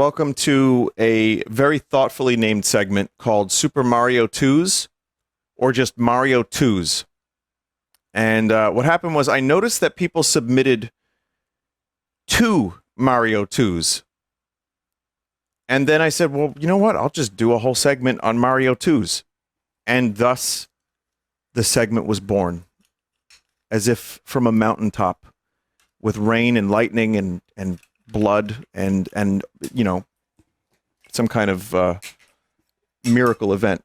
welcome to a very thoughtfully named segment called Super Mario 2s, or just Mario 2s. And what happened was I noticed that people submitted 2 Mario 2s. And then I said, well, you know what? I'll just do a whole segment on Mario 2s. And thus, the segment was born. As if from a mountaintop, with rain and lightning and blood and you know, some kind of miracle event.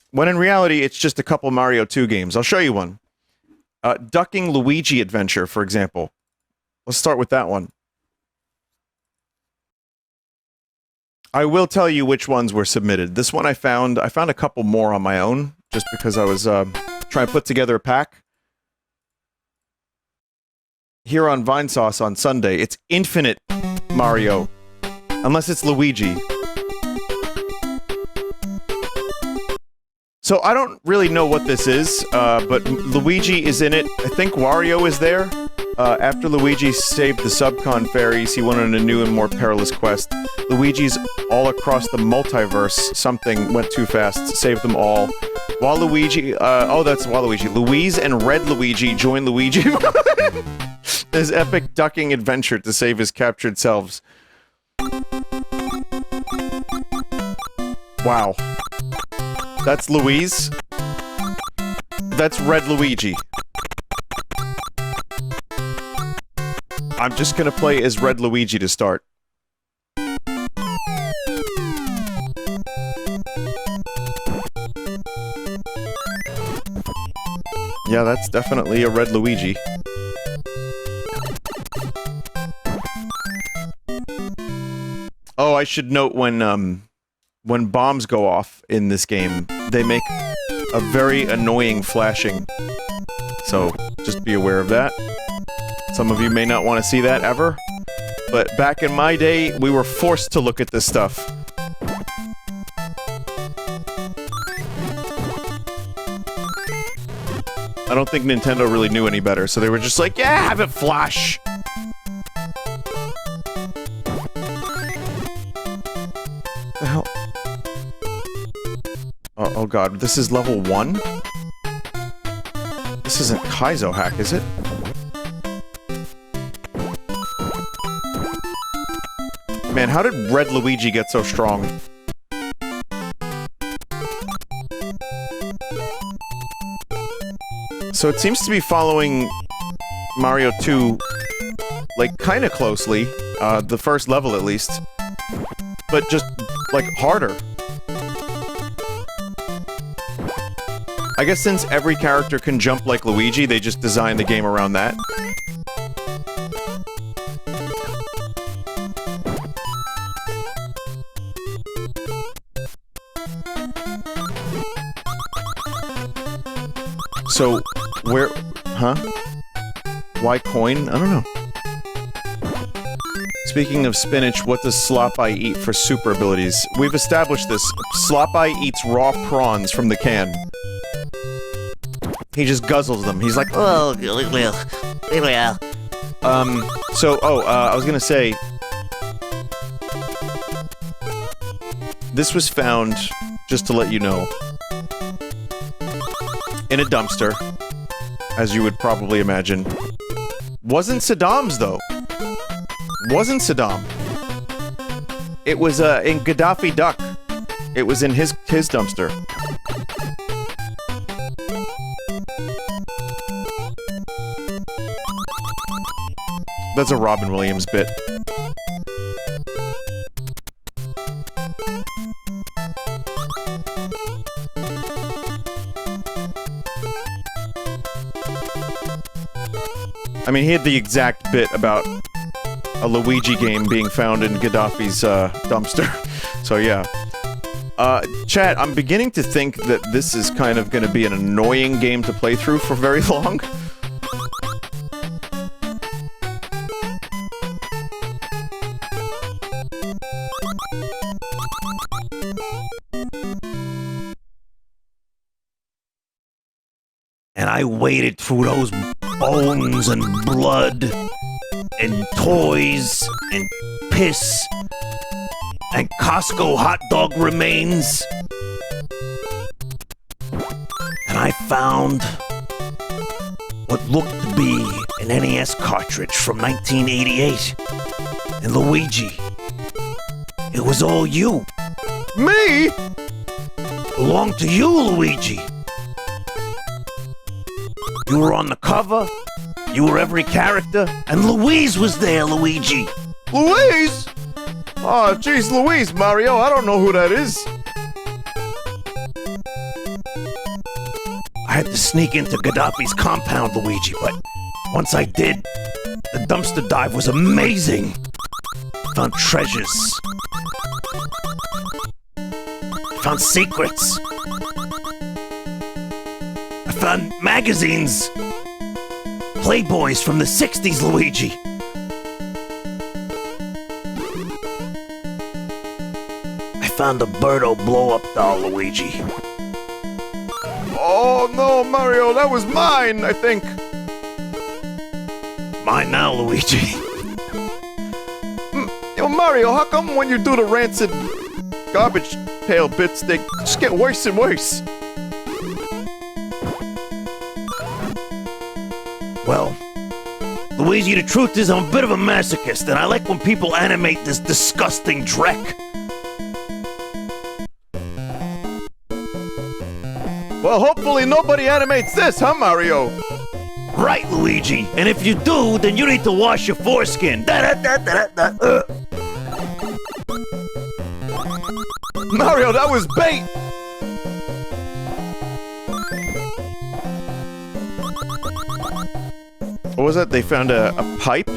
When in reality, it's just a couple Mario 2 games. I'll show you one. Ducking Luigi Adventure, for example. Let's start with that one. I will tell you which ones were submitted. This one I found a couple more on my own, just because I was trying to put together a pack. Here on Vinesauce on Sunday, it's Infinite Mario. Unless it's Luigi. So I don't really know what this is, but Luigi is in it. I think Wario is there. After Luigi saved the Subcon fairies, he went on a new and more perilous quest. Luigi's all across the multiverse. Something went too fast. Saved them all. Waluigi, that's Waluigi. Louise and Red Luigi join Luigi his epic ducking adventure to save his captured selves. Wow. That's Louise. That's Red Luigi. I'm just gonna play as Red Luigi to start. Yeah, that's definitely a Red Luigi. Oh, I should note when bombs go off in this game, they make a very annoying flashing. So, just be aware of that. Some of you may not want to see that ever, but back in my day, we were forced to look at this stuff. I don't think Nintendo really knew any better, so they were just like, yeah, have it flash! The hell? Oh god, this is level 1? This isn't Kaizo hack, is it? Man, how did Red Luigi get so strong? So it seems to be following Mario 2, like, kinda closely, the first level at least, but just, like, harder. I guess since every character can jump like Luigi, they just designed the game around that. So, where... Huh? Why coin? I don't know. Speaking of spinach, what does Slop Eye eat for super abilities? We've established this. Slop Eye eats raw prawns from the can. He just guzzles them. He's like, oh, I was gonna say... This was found, just to let you know, in a dumpster, as you would probably imagine. Wasn't Saddam's, though. Wasn't Saddam. It was, in Gaddafi Duck. It was in his dumpster. That's a Robin Williams bit. I mean, he had the exact bit about a Luigi game being found in Gaddafi's, dumpster. So, yeah. Chat, I'm beginning to think that this is kind of gonna be an annoying game to play through for very long. And I waded through those bones and blood and toys and piss and Costco hot dog remains. And I found what looked to be an NES cartridge from 1988. And Luigi, it was all you. Me? Belonged to you, Luigi. You were on the cover, you were every character, and Louise was there, Luigi. Louise? Oh, jeez, Louise, Mario, I don't know who that is. I had to sneak into Gaddafi's compound, Luigi, but once I did, the dumpster dive was amazing. Found treasures. Found secrets. I found magazines. Playboys from the 60s, Luigi. I found a Birdo blow-up doll, Luigi. Oh, no, Mario, that was mine, I think. Mine now, Luigi. Yo, Mario, how come when you do the rancid garbage pail bits, they just get worse and worse? Well, Luigi, the truth is I'm a bit of a masochist, and I like when people animate this disgusting dreck. Well, hopefully nobody animates this, huh, Mario? Right, Luigi. And if you do, then you need to wash your foreskin. Mario, that was bait! What was that? They found a pipe?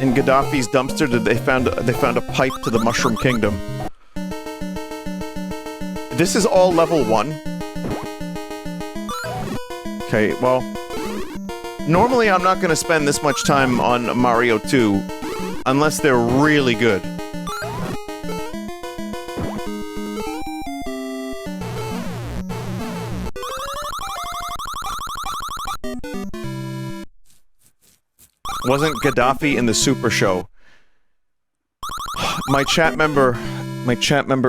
In Gaddafi's dumpster, they found a pipe to the Mushroom Kingdom. This is all level 1. Okay, well... Normally I'm not gonna spend this much time on Mario 2, unless they're really good. Wasn't Gaddafi in the Super Show? My chat member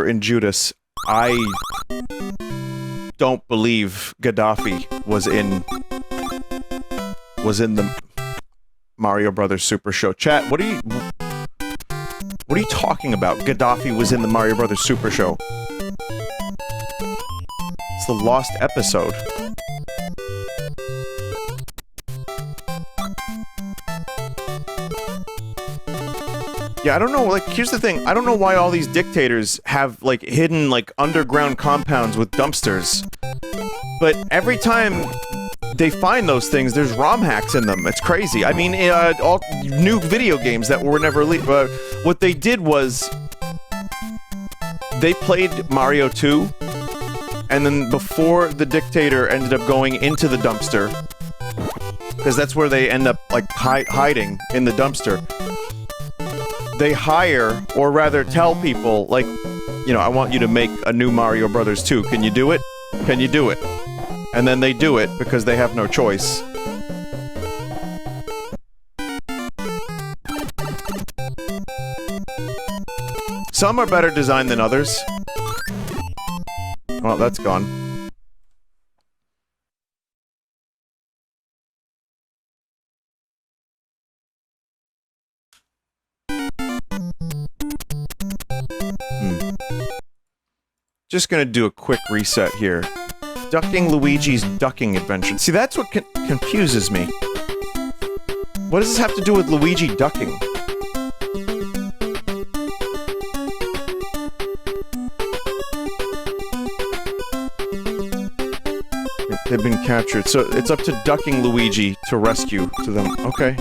in Judas, I don't believe Gaddafi was in the Mario Brothers Super Show. Chat, what are you talking about? Gaddafi was in the Mario Brothers Super Show. It's the lost episode. Yeah, I don't know, like, here's the thing. I don't know why all these dictators have, like, hidden, like, underground compounds with dumpsters. But every time they find those things, there's ROM hacks in them. It's crazy. I mean, all new video games that were never what they did was... They played Mario 2, and then before the dictator ended up going into the dumpster, because that's where they end up, like, hiding, in the dumpster, they hire, or rather tell people, like, you know, I want you to make a new Mario Brothers 2. Can you do it? Can you do it? And then they do it because they have no choice. Some are better designed than others. Well, that's gone. Just gonna do a quick reset here. Ducking Luigi's Ducking Adventure. See, that's what confuses me. What does this have to do with Luigi ducking? They've been captured, so it's up to Ducking Luigi to rescue to them. Okay.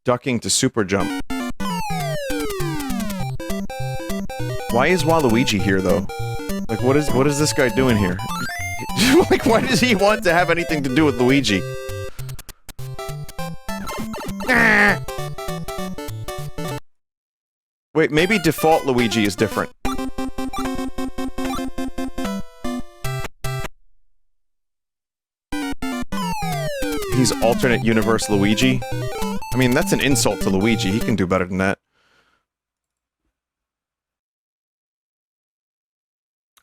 Ducking to super jump. Why is Waluigi here, though? Like, what is this guy doing here? Like, why does he want to have anything to do with Luigi? Wait, maybe default Luigi is different. he's alternate universe Luigi. I mean, that's an insult to Luigi. He can do better than that.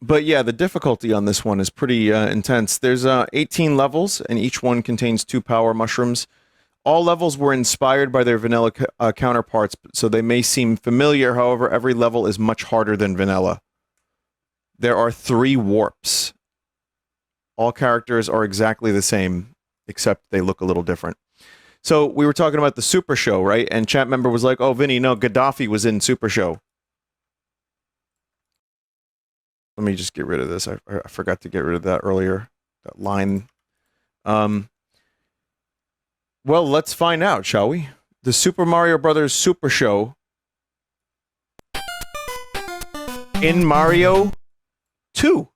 But yeah, the difficulty on this one is pretty intense. There's 18 levels, and each one contains 2 power mushrooms. All levels were inspired by their vanilla counterparts, so they may seem familiar. However, every level is much harder than vanilla. There are 3 warps. All characters are exactly the same, except they look a little different. So we were talking about the Super Show, right? And chat member was like, oh, Vinny, no, Gaddafi was in Super Show. Let me just get rid of this. I forgot to get rid of that earlier. That line. Well, let's find out, shall we? The Super Mario Brothers Super Show in Mario 2.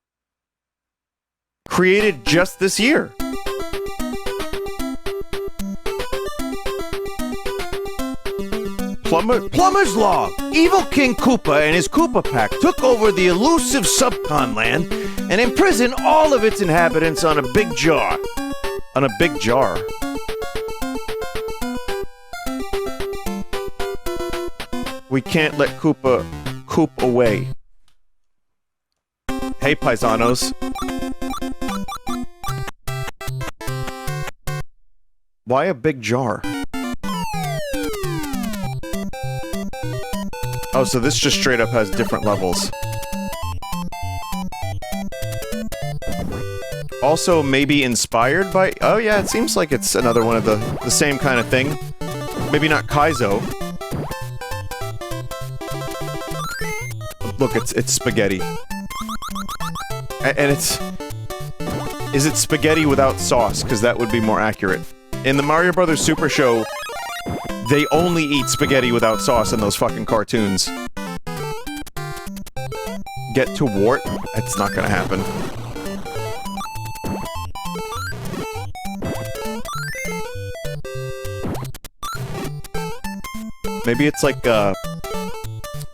Created just this year. Plumber's Law! Evil King Koopa and his Koopa Pack took over the elusive Subcon land and imprisoned all of its inhabitants on a big jar. On a big jar. We can't let Koopa coop away. Hey, paisanos. Why a big jar? Oh, so this just straight up has different levels. Also, maybe inspired by... Oh yeah, it seems like it's another one of the same kind of thing. Maybe not Kaizo. Look, it's spaghetti. And it's... Is it spaghetti without sauce? Because that would be more accurate. In the Mario Brothers Super Show, they only eat spaghetti without sauce in those fucking cartoons. Get to wart? It's not gonna happen. Maybe it's like,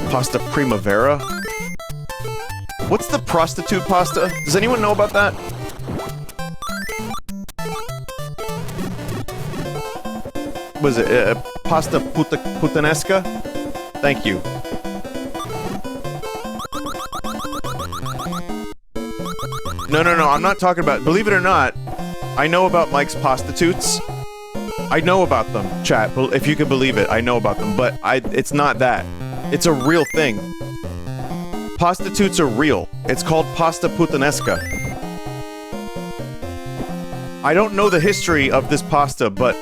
pasta primavera? What's the prostitute pasta? Does anyone know about that? Was it, pasta putanesca? Thank you. No, I'm not talking about... Believe it or not, I know about Mike's prostitutes. I know about them, chat. If you can believe it, I know about them. But it's not that. It's a real thing. Prostitutes are real. It's called pasta putanesca. I don't know the history of this pasta, but,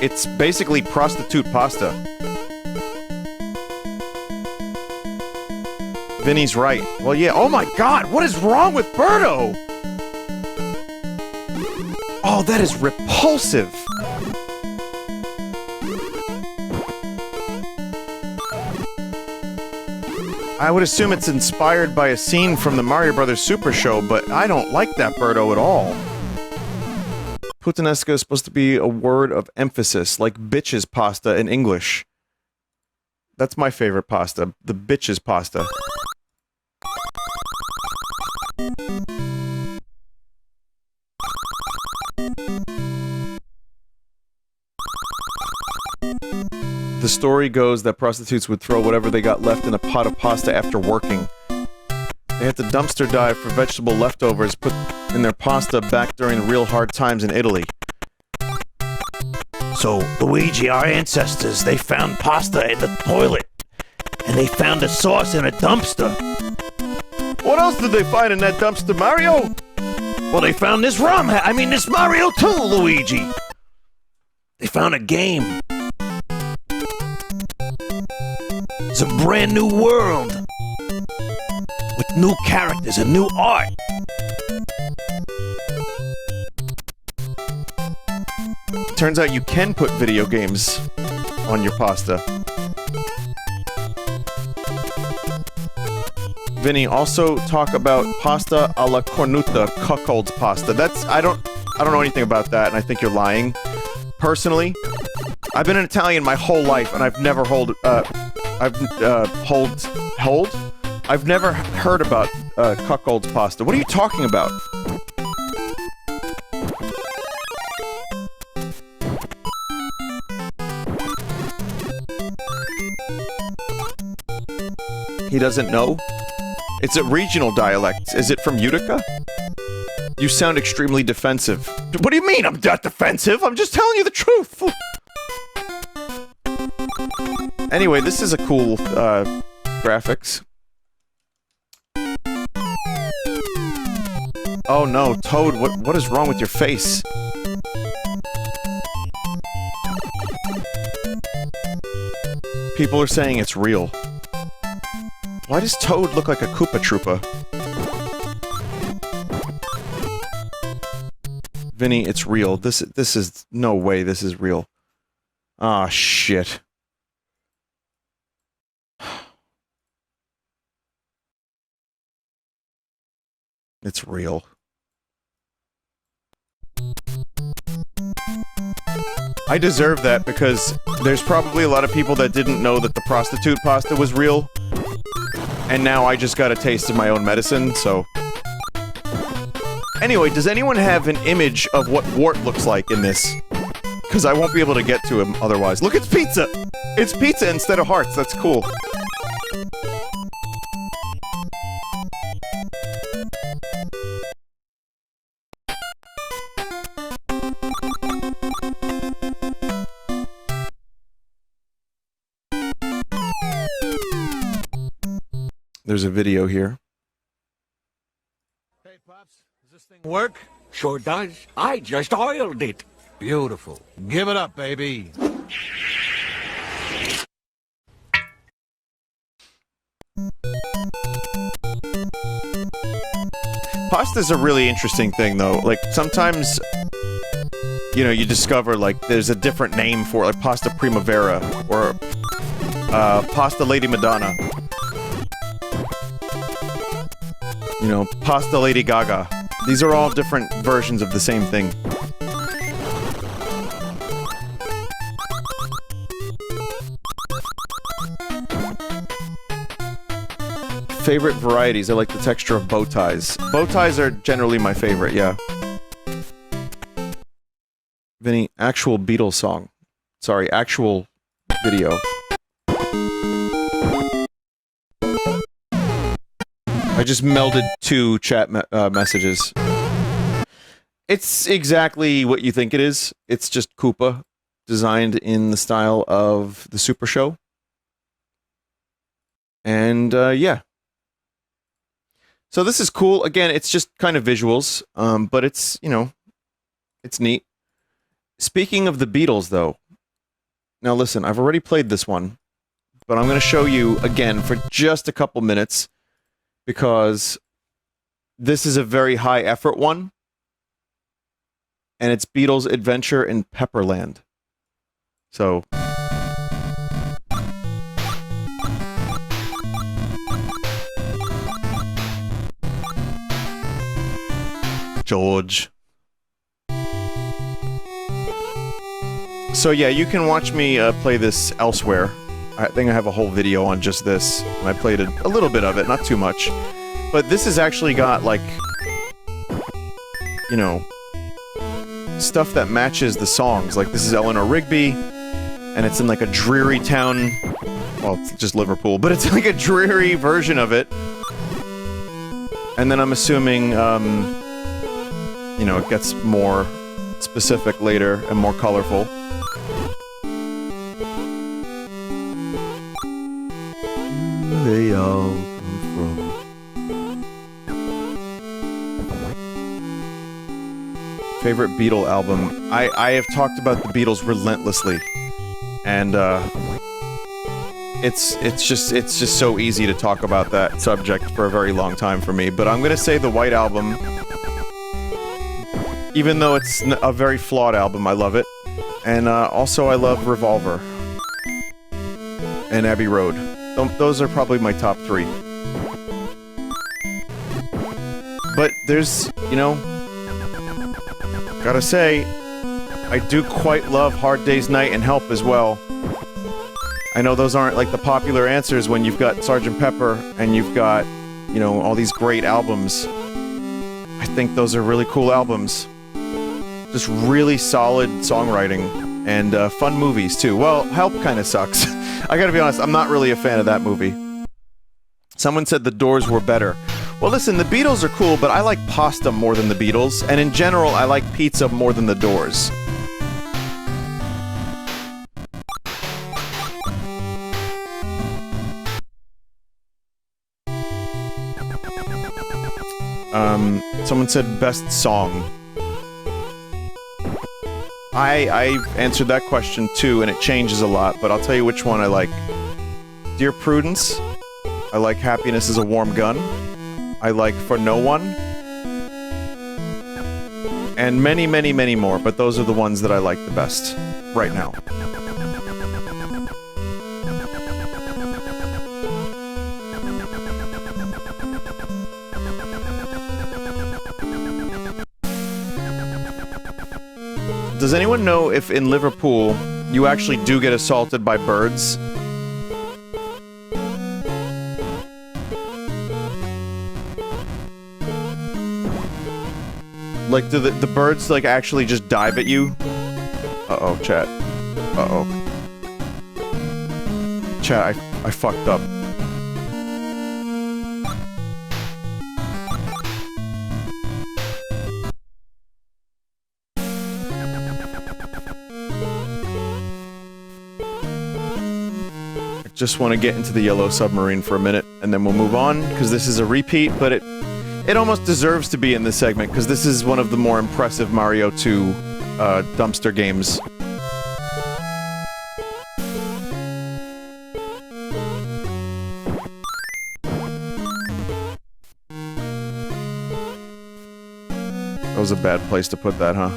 it's basically prostitute pasta. Vinny's right. Well, yeah. Oh my god, what is wrong with Birdo? Oh, that is repulsive. I would assume it's inspired by a scene from the Mario Brothers Super Show, but I don't like that Birdo at all. Putanesca is supposed to be a word of emphasis, like bitches pasta in English. That's my favorite pasta, the bitches pasta. The story goes that prostitutes would throw whatever they got left in a pot of pasta after working. They had to dumpster dive for vegetable leftovers put in their pasta back during real hard times in Italy. So, Luigi, our ancestors, they found pasta in the toilet. And they found the sauce in a dumpster. What else did they find in that dumpster, Mario? Well, they found this this Mario 2, Luigi. They found a game. It's a brand new world. With new characters and new art. Turns out you can put video games on your pasta. Vinny, also talk about pasta alla cornuta, cuckold's pasta. I don't know anything about that, and I think you're lying. Personally, I've been an Italian my whole life, and I've never I've never heard about cuckold's pasta. What are you talking about? He doesn't know? It's a regional dialect. Is it from Utica? You sound extremely defensive. What do you mean I'm not defensive? I'm just telling you the truth! Anyway, this is a cool, graphics. Oh no, Toad, what is wrong with your face? People are saying it's real. Why does Toad look like a Koopa Troopa? Vinny, it's real. This is... no way this is real. Ah, shit. It's real. I deserve that because there's probably a lot of people that didn't know that the prostitute pasta was real. And now I just got a taste of my own medicine, so... Anyway, does anyone have an image of what Wart looks like in this? Because I won't be able to get to him otherwise. Look, it's pizza! It's pizza instead of hearts, that's cool. There's a video here. Hey, Pops, does this thing work? Sure does. I just oiled it. Beautiful. Give it up, baby. Pasta's a really interesting thing, though. Like, sometimes, you know, you discover, like, there's a different name for it, like Pasta Primavera, or, Pasta Lady Madonna. You know, Pasta Lady Gaga. These are all different versions of the same thing. Favorite varieties? I like the texture of bow ties. Bow ties are generally my favorite, yeah. Vinny, actual Beatles song. Sorry, actual video. I just melded two chat messages. It's exactly what you think it is. It's just Koopa, designed in the style of the Super Show. And, yeah. So this is cool. Again, it's just kind of visuals, but it's, you know, it's neat. Speaking of the Beatles, though. Now listen, I've already played this one, but I'm going to show you again for just a couple minutes, because this is a very high effort one, and it's Beatles Adventure in Pepperland. So... George. So yeah, you can watch me play this elsewhere. I think I have a whole video on just this, and I played a little bit of it, not too much. But this has actually got, like, you know, stuff that matches the songs. Like, this is Eleanor Rigby, and it's in, like, a dreary town. Well, it's just Liverpool, but it's like a dreary version of it. And then I'm assuming, you know, it gets more specific later and more colorful. They all come from. Favorite Beatle album? I have talked about the Beatles relentlessly, and it's just so easy to talk about that subject for a very long time for me. But I'm gonna say the White Album, even though it's a very flawed album. I love it, and also I love Revolver and Abbey Road. Those are probably my top three. But there's, you know, gotta say, I do quite love Hard Day's Night and Help as well. I know those aren't like the popular answers when you've got Sgt. Pepper and you've got, you know, all these great albums. I think those are really cool albums. Just really solid songwriting and fun movies too. Well, Help kind of sucks. I gotta be honest, I'm not really a fan of that movie. Someone said the Doors were better. Well, listen, the Beatles are cool, but I like pasta more than the Beatles, and in general, I like pizza more than the Doors. Someone said best song. I answered that question too, and it changes a lot, but I'll tell you which one I like. Dear Prudence, I like Happiness is a Warm Gun, I like For No One, and many, many, many more, but those are the ones that I like the best right now. Does anyone know if in Liverpool you actually do get assaulted by birds? Like, do the birds, like, actually just dive at you? Uh-oh, chat. Uh-oh. Chat, I fucked up. Just want to get into the Yellow Submarine for a minute, and then we'll move on, because this is a repeat, but it almost deserves to be in this segment, because this is one of the more impressive Mario 2 dumpster games. That was a bad place to put that, huh?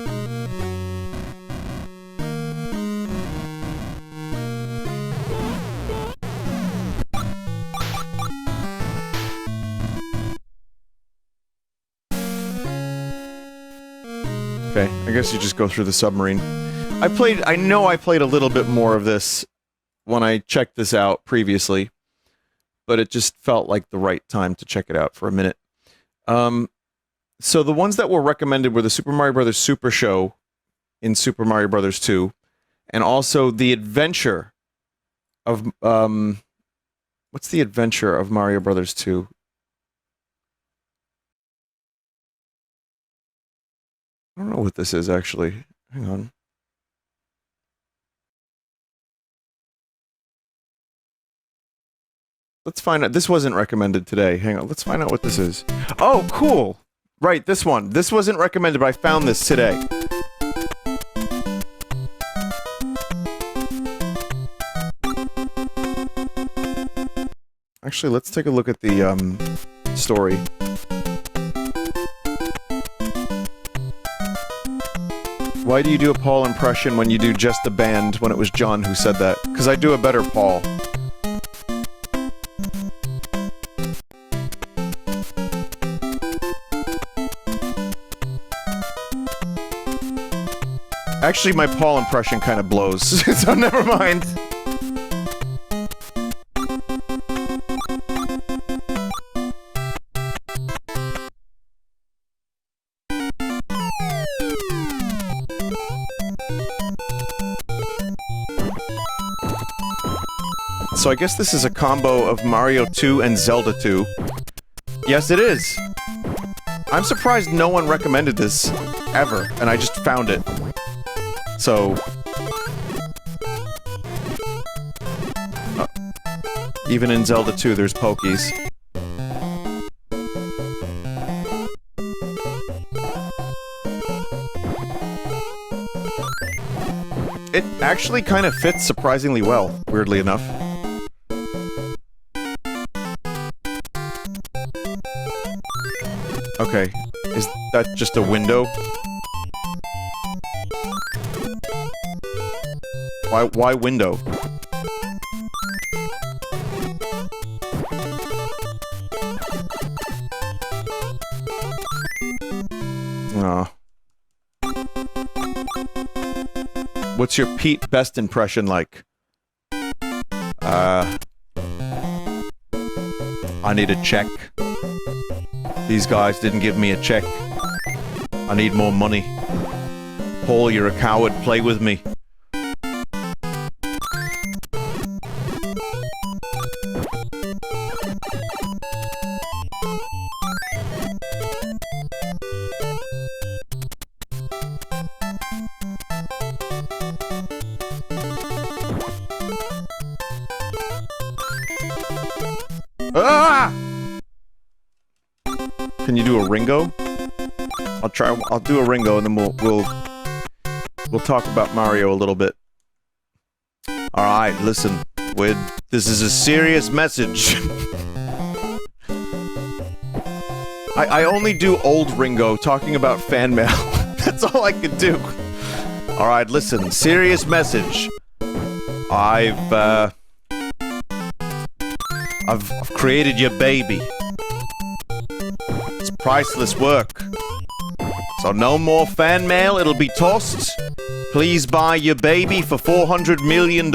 Okay, I guess you just go through the submarine. I know I played a little bit more of this when I checked this out previously, but it just felt like the right time to check it out for a minute. So the ones that were recommended were the Super Mario Bros. Super Show in Super Mario Bros. 2, and also the Adventure of, what's the Adventure of Mario Bros. 2? I don't know what this is, actually. Hang on. Let's find out. This wasn't recommended today. Hang on. Let's find out what this is. Oh, cool! Right, this one. This wasn't recommended, but I found this today. Actually, let's take a look at the, story. Why do you do a Paul impression when you do just the band when it was John who said that? Because I do a better Paul. Actually, my Paul impression kind of blows, so never mind. So I guess this is a combo of Mario 2 and Zelda 2. Yes, it is! I'm surprised no one recommended this, ever, and I just found it. So... even in Zelda 2, there's Pokies. It actually kind of fits surprisingly well, weirdly enough. Okay, is that just a window? Why window? Aw. What's your Pete Best impression like? I need a check. These guys didn't give me a check. I need more money. Paul, you're a coward. Play with me. Ah! Can you do a Ringo? I'll try. I'll do a Ringo, and then we'll talk about Mario a little bit. All right, listen. This is a serious message. I only do old Ringo talking about fan mail. That's all I can do. All right, listen. Serious message. I've created your baby. It's priceless work. So no more fan mail, it'll be tossed. Please buy your baby for $400 million.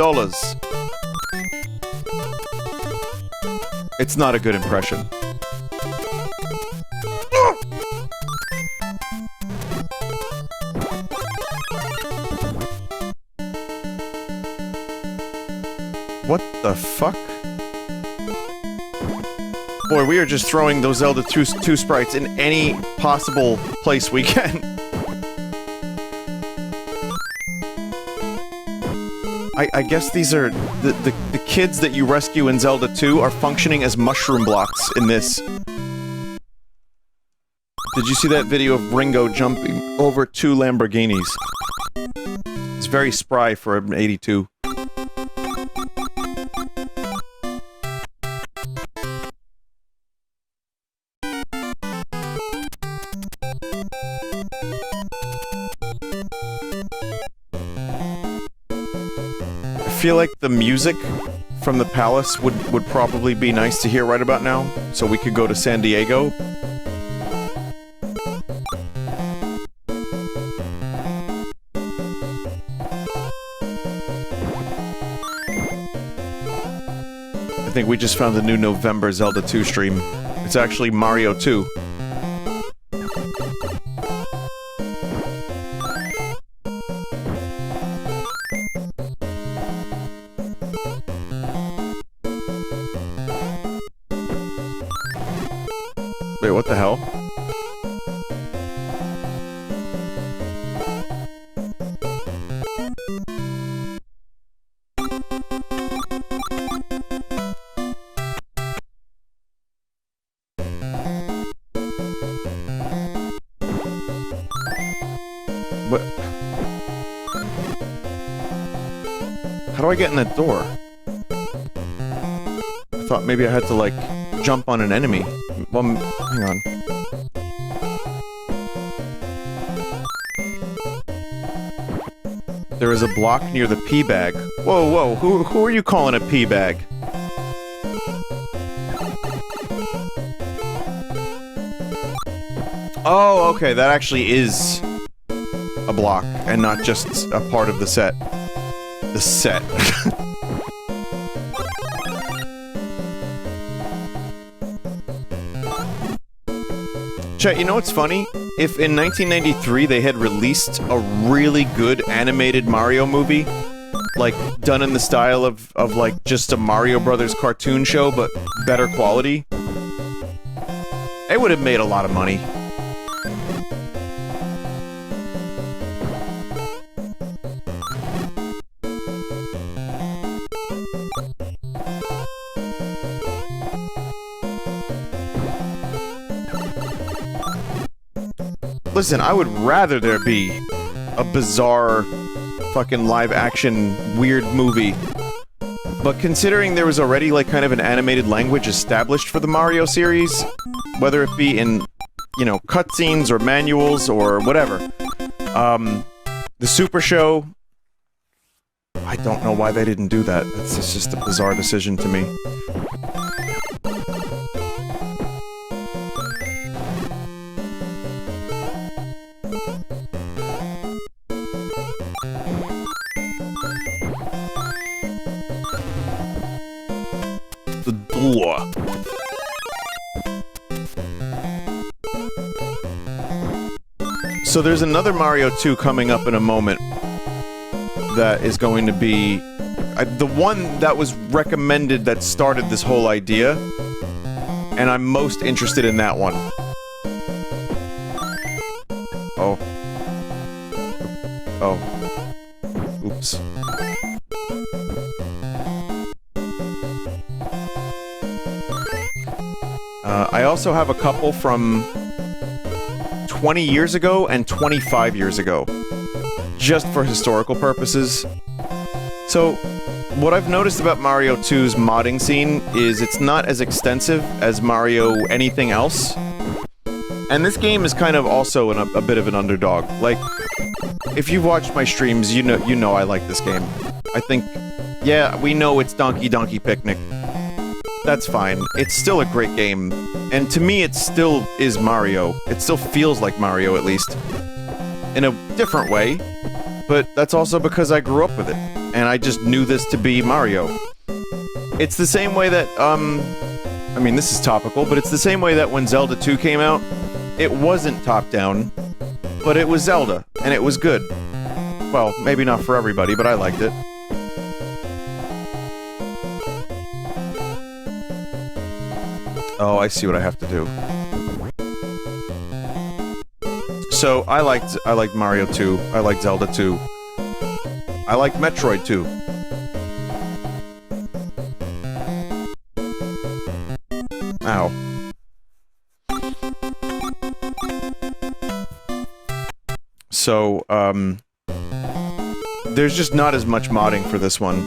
It's not a good impression. What the fuck? Boy, we are just throwing those Zelda 2 sprites in any possible place we can. I guess these are... The kids that you rescue in Zelda 2 are functioning as mushroom blocks in this. Did you see that video of Ringo jumping over 2 Lamborghinis? It's very spry for an 82. I feel like the music from the palace would probably be nice to hear right about now, so we could go to San Diego. I think we just found the new November Zelda 2 stream. It's actually Mario 2. Wait, what the hell? What? How do I get in that door? I thought maybe I had to, like, jump on an enemy. Well, hang on. There is a block near the pea bag. Whoa, whoa, who are you calling a pea bag? Oh, okay, that actually is a block, and not just a part of the set. The set. Chet, you know what's funny? If in 1993 they had released a really good animated Mario movie, like, done in the style of like, just a Mario Brothers cartoon show, but better quality, it would have made a lot of money. Listen, I would rather there be a bizarre, fucking live-action, weird movie. But considering there was already, like, kind of an animated language established for the Mario series, whether it be in, you know, cutscenes or manuals or whatever, the Super Show, I don't know why they didn't do that. It's just a bizarre decision to me. The door. So there's another Mario 2 coming up in a moment that is going to be the one that was recommended that started this whole idea, and I'm most interested in that one. Oh. Oh. Oops. I also have a couple from 20 years ago and 25 years ago, just for historical purposes. So, what I've noticed about Mario 2's modding scene is it's not as extensive as Mario anything else. And this game is kind of also a bit of an underdog. Like, if you've watched my streams, you know I like this game. I think, yeah, we know it's Donkey Donkey Picnic. That's fine. It's still a great game. And to me, it still is Mario. It still feels like Mario, at least. In a different way. But that's also because I grew up with it. And I just knew this to be Mario. It's the same way that, I mean, this is topical, but it's the same way that when Zelda 2 came out, it wasn't top-down, but it was Zelda, and it was good. Well, maybe not for everybody, but I liked it. Oh, I see what I have to do. So, I liked Mario 2, I liked Zelda 2. I liked Metroid 2. Ow. So, there's just not as much modding for this one.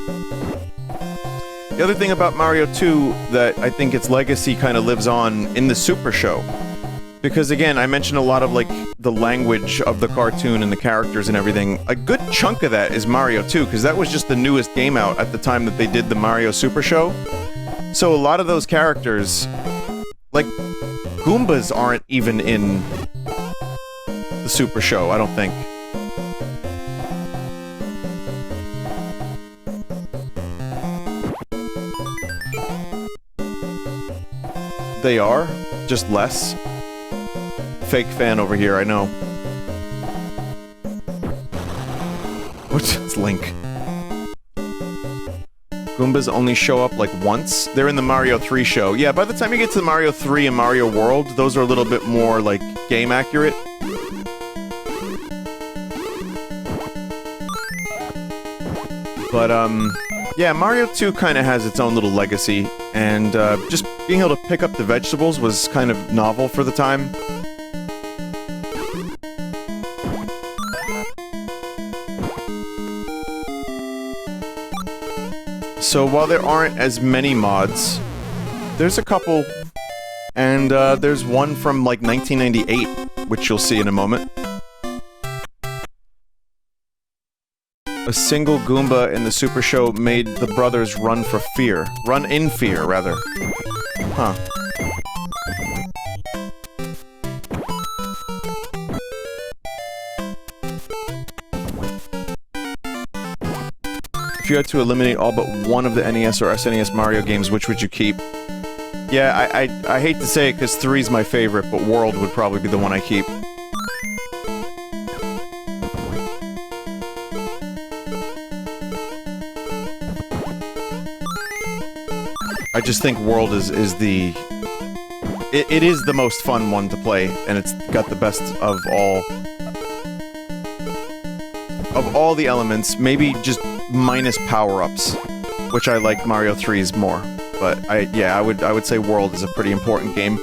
The other thing about Mario 2 that I think its legacy kind of lives on in the Super Show. Because again, I mentioned a lot of, like, the language of the cartoon and the characters and everything. A good chunk of that is Mario 2, because that was just the newest game out at the time that they did the Mario Super Show. So a lot of those characters, like, Goombas aren't even in the Super Show, I don't think. They are, just less. Fake fan over here, I know. What's Link? Goombas only show up, like, once? They're in the Mario 3 show. Yeah, by the time you get to Mario 3 and Mario World, those are a little bit more, like, game accurate. But, yeah, Mario 2 kind of has its own little legacy, and, just being able to pick up the vegetables was kind of novel for the time. So while there aren't as many mods, there's a couple, and, there's one from, like, 1998, which you'll see in a moment. A single Goomba in the Super Show made the brothers run for fear. Run in fear, rather. Huh. If you had to eliminate all but one of the NES or SNES Mario games, which would you keep? Yeah, I hate to say it because 3's my favorite, but World would probably be the one I keep. I just think World is the... It is the most fun one to play, and it's got the best of all... Of all the elements, maybe just minus power-ups, which I like Mario 3's more. But yeah, I would say World is a pretty important game.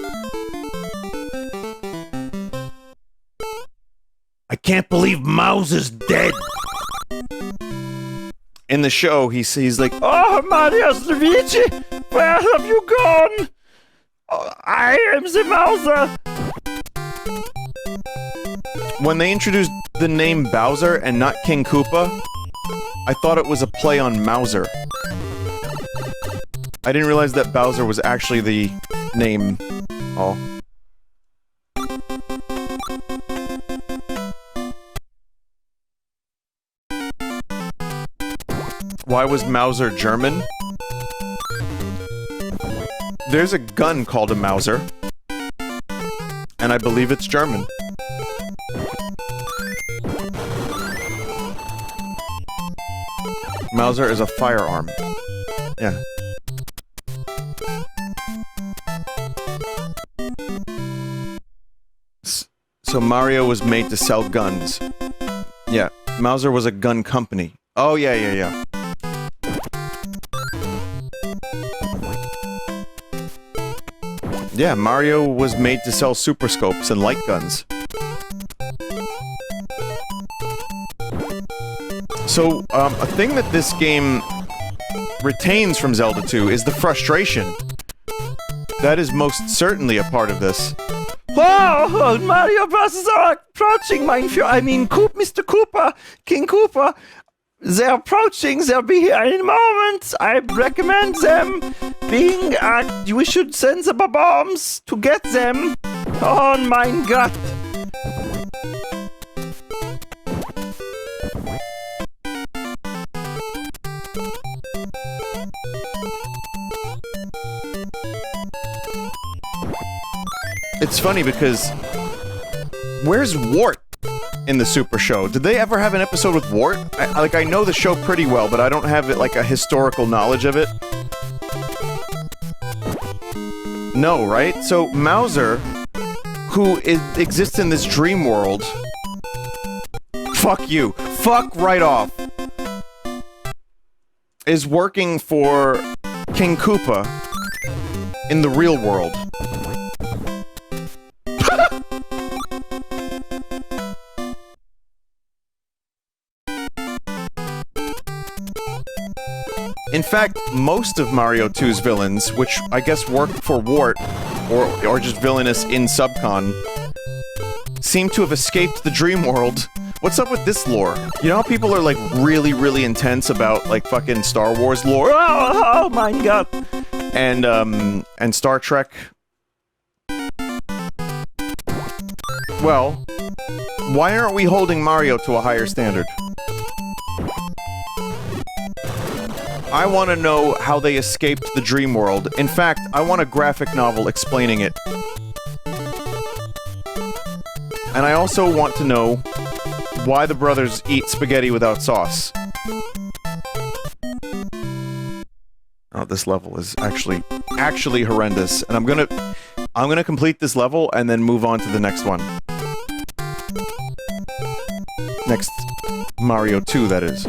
I can't believe Mauser's dead. In the show, he's like, Oh, Marius, Luigi, where have you gone? Oh, I am the Mauser. when they introduced the name Bowser and not King Koopa, I thought it was a play on Mauser. I didn't realize that Bowser was actually the name. Oh. Why was Mauser German? There's a gun called a Mauser. And I believe it's German. Mauser is a firearm. Yeah. So Mario was made to sell guns. Yeah, Mauser was a gun company. Oh, yeah. Yeah, Mario was made to sell super scopes and light guns. So, a thing that this game retains from Zelda 2 is the frustration. That is most certainly a part of this. Oh, Mario Bros. Are approaching, Mr. Cooper, King Cooper. They're approaching, they'll be here in a moment. I recommend them being, we should send the bombs to get them. Oh my god. It's funny because where's Wart in the Super Show? Did they ever have an episode with Wart? I know the show pretty well, but I don't have it like a historical knowledge of it. No, right? So Mauser, who exists in this dream world, fuck you, fuck right off, is working for King Koopa in the real world. In fact, most of Mario 2's villains, which I guess work for Wart, or just villainous in Subcon, seem to have escaped the dream world. What's up with this lore? You know how people are, like, really, really intense about, like, fucking Star Wars lore? Oh my god! And Star Trek? Well, why aren't we holding Mario to a higher standard? I want to know how they escaped the dream world. In fact, I want a graphic novel explaining it. And I also want to know why the brothers eat spaghetti without sauce. Oh, this level is actually horrendous. And I'm gonna complete this level and then move on to the next one. Next Mario 2, that is.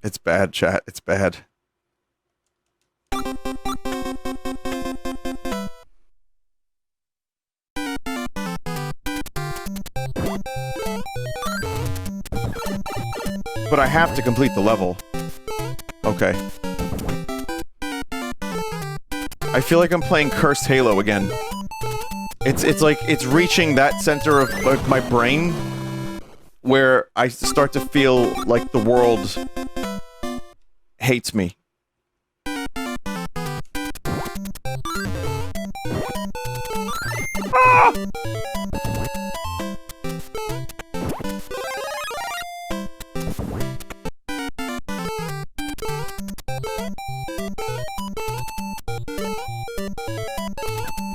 It's bad, chat. It's bad. But I have to complete the level. Okay. I feel like I'm playing Cursed Halo again. It's like, it's reaching that center of like, my brain where I start to feel like the world hates me. Ah!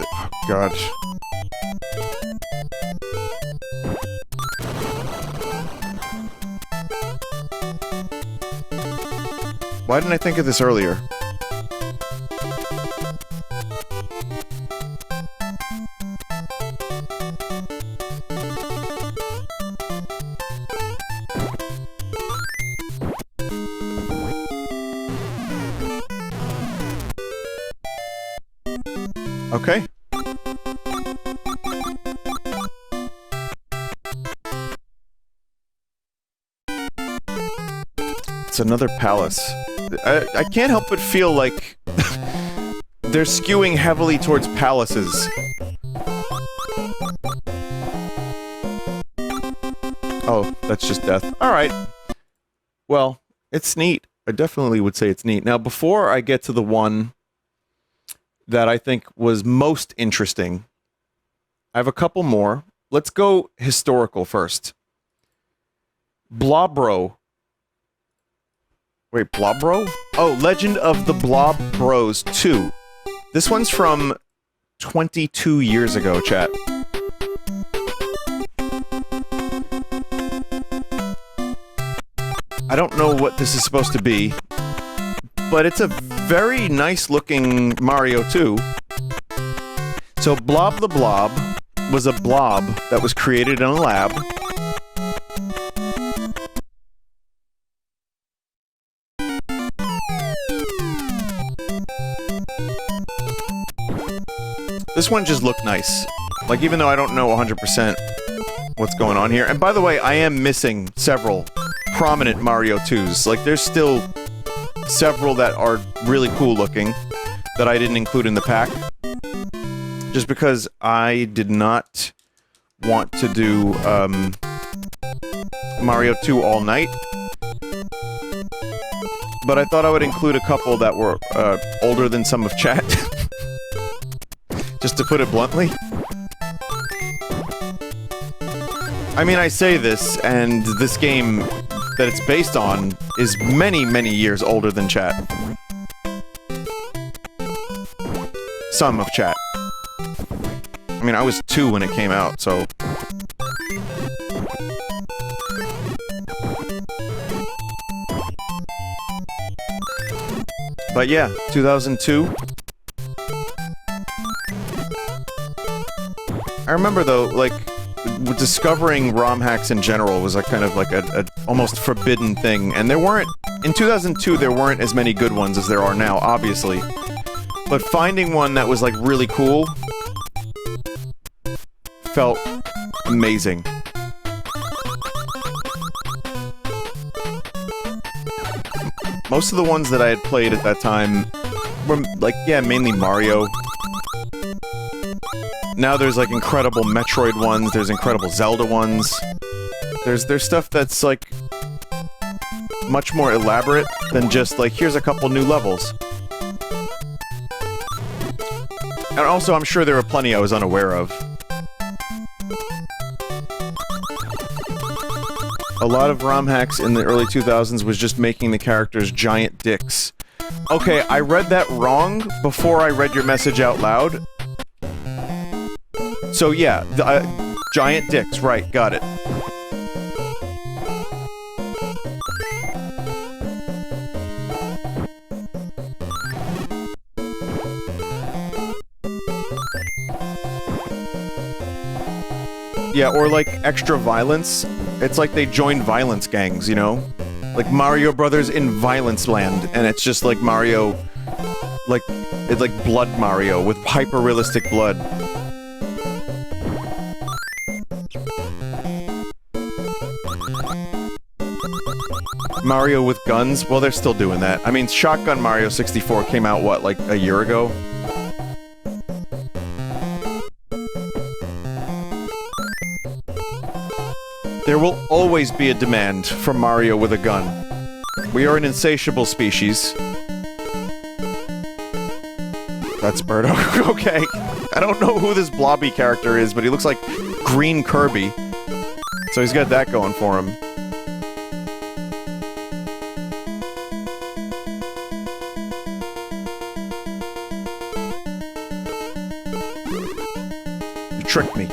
Oh, God. Why didn't I think of this earlier? Okay. It's another palace. I can't help but feel like they're skewing heavily towards palaces. Oh, that's just death. Alright. Well, it's neat. I definitely would say it's neat. Now, before I get to the one that I think was most interesting, I have a couple more. Let's go historical first. Blobro. Wait, Blobro? Oh, Legend of the Blob Bros 2. This one's from 22 years ago, chat. I don't know what this is supposed to be. but it's a very nice looking Mario 2. So Blob the Blob was a blob that was created in a lab. This one just looked nice. Like, even though I don't know 100% what's going on here. And by the way, I am missing several prominent Mario 2s. Like, there's still several that are really cool looking that I didn't include in the pack. Just because I did not want to do Mario 2 all night. But I thought I would include a couple that were older than some of chat. Just to put it bluntly. I mean, I say this, and this game that it's based on is many, many years older than chat. Some of chat. I mean, I was 2 when it came out, so... But yeah, 2002. I remember, though, like, discovering ROM hacks in general was like kind of like a almost forbidden thing, and there weren't... In 2002, there weren't as many good ones as there are now, obviously. But finding one that was, like, really cool felt amazing. Most of the ones that I had played at that time were, like, yeah, mainly Mario. Now there's, like, incredible Metroid ones, there's incredible Zelda ones. There's stuff that's, like, much more elaborate than just, like, here's a couple new levels. And also, I'm sure there were plenty I was unaware of. A lot of ROM hacks in the early 2000s was just making the characters giant dicks. Okay, I read that wrong before I read your message out loud. So yeah, giant dicks, right, got it. Yeah, or like extra violence. It's like they joined violence gangs, you know? Like Mario Brothers in Violence Land, and it's just like Mario... Like, it's like Blood Mario with hyper-realistic blood. Mario with guns? Well, they're still doing that. I mean, Shotgun Mario 64 came out, what, like a year ago? There will always be a demand for Mario with a gun. We are an insatiable species. That's Birdo. Okay. I don't know who this blobby character is, but he looks like Green Kirby. So he's got that going for him. You tricked me.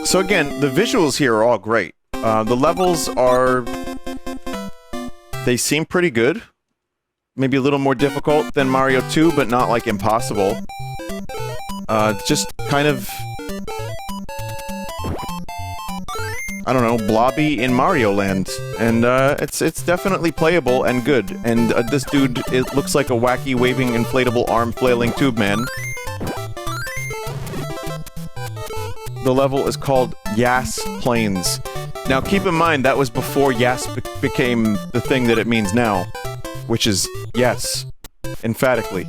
So again, the visuals here are all great. The levels are... They seem pretty good. Maybe a little more difficult than Mario 2, but not, like, impossible. Just kind of... I don't know, blobby in Mario Land. And, it's definitely playable and good. And, this dude, it looks like a wacky, waving, inflatable, arm-flailing tube man. The level is called Yas Plains. Now, keep in mind, that was before Yas became the thing that it means now. Which is, yes. Emphatically.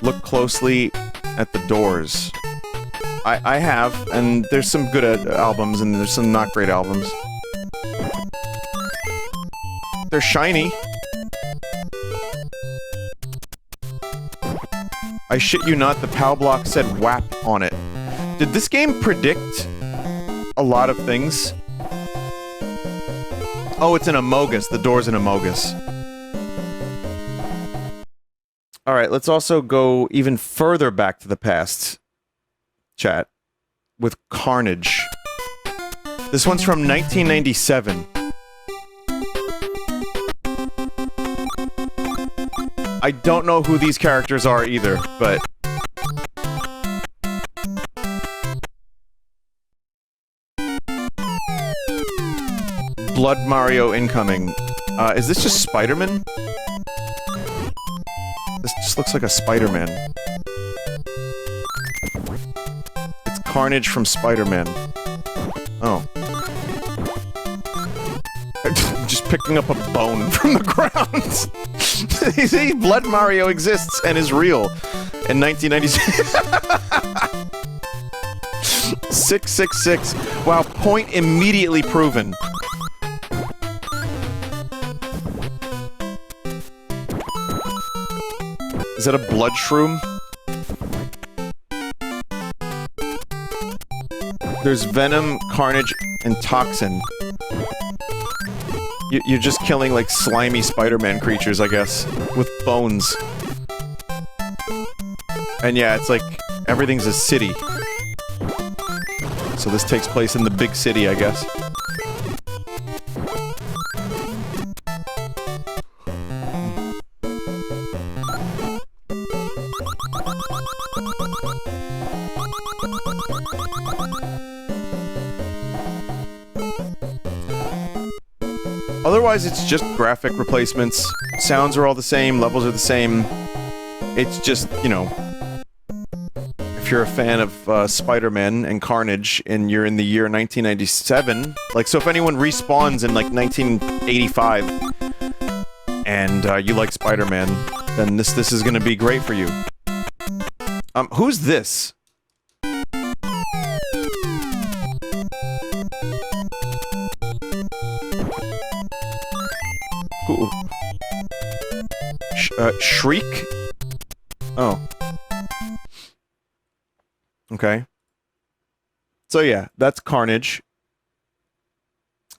Look closely at the doors. I have, and there's some good albums, and there's some not great albums. They're shiny. I shit you not, the POW block said WAP on it. Did this game predict a lot of things? Oh, it's an Amogus. The door's an Amogus. All right, let's also go even further back to the past, chat, with Carnage. This one's from 1997. I don't know who these characters are either, but... Blood Mario incoming. Is this just Spider-Man? This just looks like a Spider-Man. It's Carnage from Spider-Man. Oh. Just picking up a bone from the ground. You see, Blood Mario exists and is real in 1996. 666. Wow, point immediately proven. Is that a blood shroom? There's Venom, Carnage, and Toxin. You're just killing, like, slimy Spider-Man creatures, I guess. With bones. And yeah, it's like, everything's a city. So this takes place in the big city, I guess. Otherwise, it's just graphic replacements. Sounds are all the same, levels are the same. It's just, you know... If you're a fan of Spider-Man and Carnage, and you're in the year 1997... Like, so if anyone respawns in, like, 1985, and you like Spider-Man, then this is gonna be great for you. Who's this? Who? Shriek? Oh. Okay. So yeah, that's Carnage.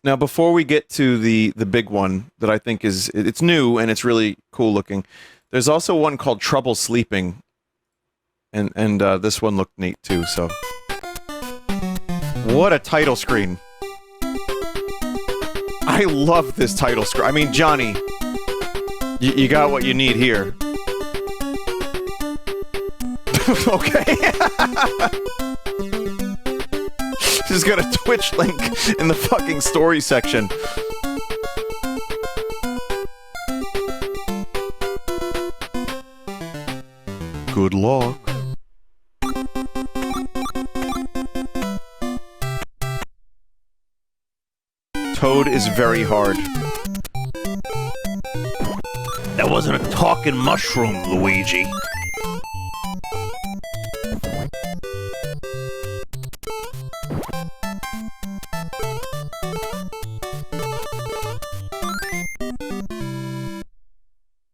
Now, before we get to the big one that I think is... It's new, and it's really cool looking. There's also one called Trouble Sleeping. And this one looked neat, too, so... What a title screen. I love this title screen. I mean, Johnny, you got what you need here. Okay. Just got a Twitch link in the fucking story section. Good luck. Toad is very hard. That wasn't a talking mushroom, Luigi.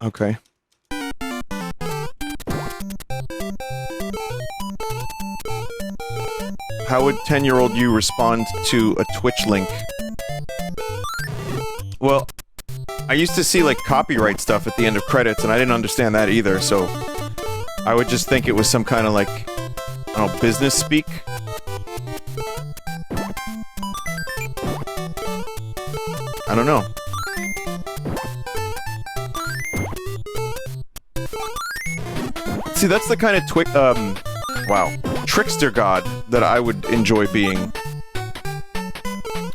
Okay. How would 10-year-old you respond to a Twitch link? Well, I used to see, like, copyright stuff at the end of credits, and I didn't understand that either, so... I would just think it was some kind of, like... I don't know, business speak? I don't know. See, that's the kind of wow. Trickster god that I would enjoy being.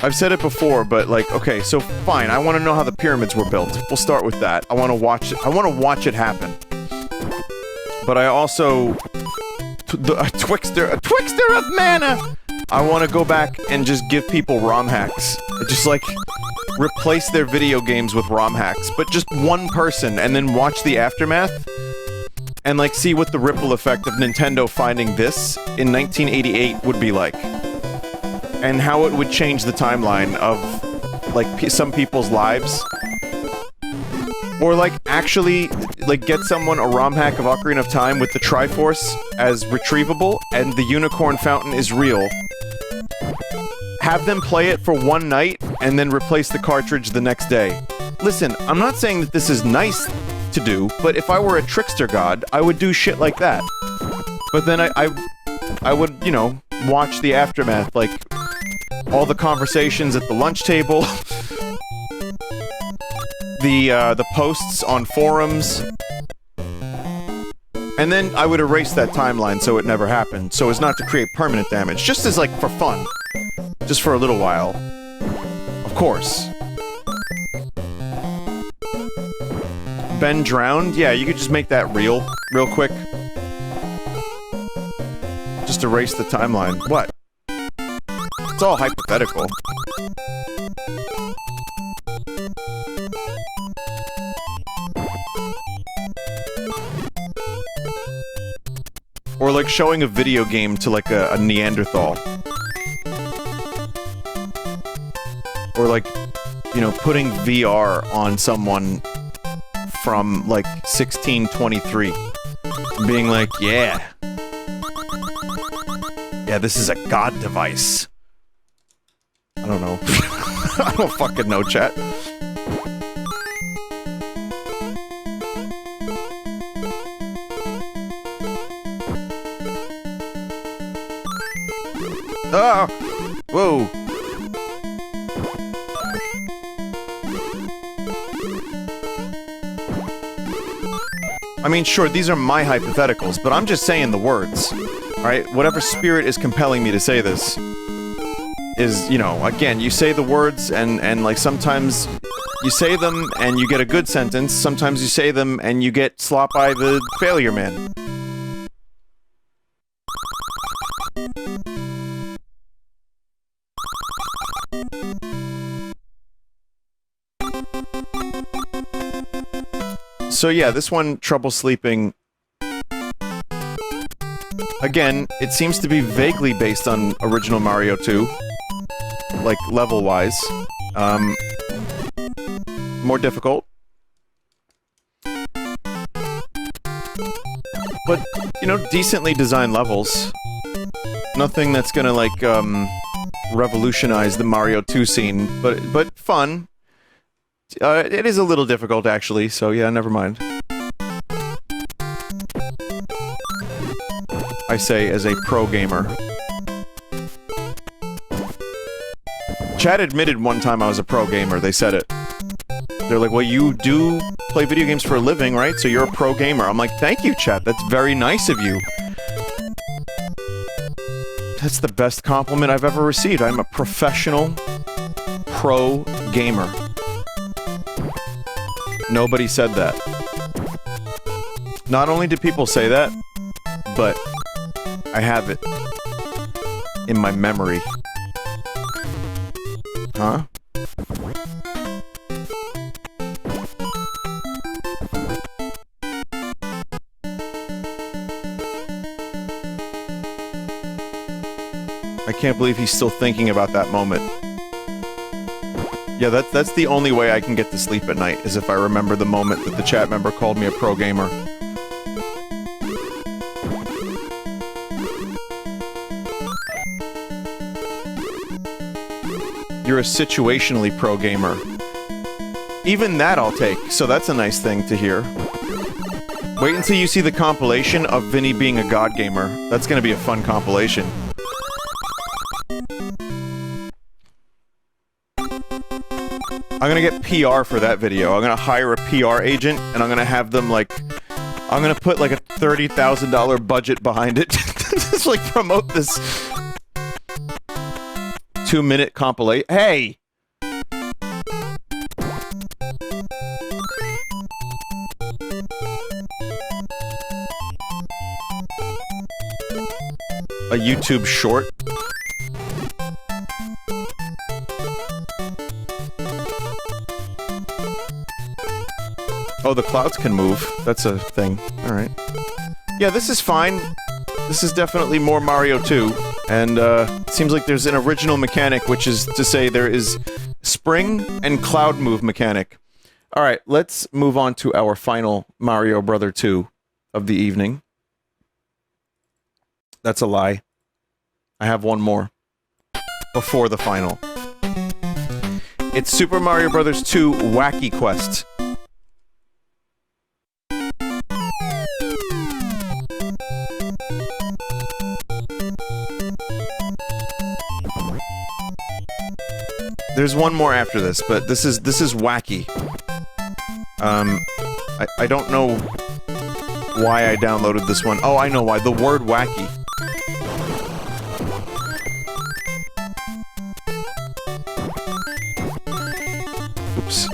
I've said it before, but like, okay, so fine, I want to know how the pyramids were built. We'll start with that. I want to watch it. I want to watch it happen. But I also... a Twixter of mana! I want to go back and just give people ROM hacks. Just like, replace their video games with ROM hacks. But just one person, and then watch the aftermath. And like, see what the ripple effect of Nintendo finding this in 1988 would be like. And how it would change the timeline of, like, some people's lives. Or, like, actually, like, get someone a ROM hack of Ocarina of Time with the Triforce as retrievable, and the Unicorn Fountain is real. Have them play it for one night, and then replace the cartridge the next day. Listen, I'm not saying that this is nice to do, but if I were a trickster god, I would do shit like that. But then I would, you know, watch the aftermath, like, all the conversations at the lunch table, the posts on forums, and then I would erase that timeline so it never happened, so as not to create permanent damage, just as, like, for fun. Just for a little while. Of course. Ben drowned? Yeah, you could just make that real quick. Just erase the timeline. What? It's all hypothetical. Or like showing a video game to like a Neanderthal. Or like, you know, putting VR on someone from like 1623. Being like, yeah. Yeah, this is a god device. I don't know. I don't fucking know, chat. Ah! Whoa! I mean, sure, these are my hypotheticals, but I'm just saying the words. Alright? Whatever spirit is compelling me to say this is, you know, again, you say the words and like sometimes you say them and you get a good sentence, sometimes you say them and you get slop by the failure man. So yeah, this one, Trouble Sleeping, again, it seems to be vaguely based on original Mario 2, like level-wise. More difficult. But, you know, decently designed levels. Nothing that's gonna, like, revolutionize the Mario 2 scene, but fun. It is a little difficult, actually, so yeah, never mind. I say as a pro gamer. Chad admitted one time I was a pro gamer, they said it. They're like, well, you do play video games for a living, right? So you're a pro gamer. I'm like, thank you, Chad, that's very nice of you. That's the best compliment I've ever received. I'm a professional pro gamer. Nobody said that. Not only did people say that, but I have it in my memory. Huh? I can't believe he's still thinking about that moment. Yeah, that's the only way I can get to sleep at night, is if I remember the moment that the chat member called me a pro gamer. You're a situationally pro gamer. Even that I'll take, so that's a nice thing to hear. Wait until you see the compilation of Vinny being a god gamer. That's gonna be a fun compilation. I'm gonna get PR for that video. I'm gonna hire a PR agent, and I'm gonna have them, like... I'm gonna put, like, a $30,000 budget behind it. Just, like, promote this... 2-minute compilation. Hey! A YouTube short? Oh, the clouds can move. That's a thing. Alright. Yeah, this is fine. This is definitely more Mario 2. And, it seems like there's an original mechanic, which is to say there is spring and cloud move mechanic. Alright, let's move on to our final Mario Brother 2 of the evening. That's a lie. I have one more. Before the final. It's Super Mario Bros. 2 Wacky Quest. There's one more after this, but this is wacky. I don't know why I downloaded this one. Oh, I know why. The word wacky. Oops.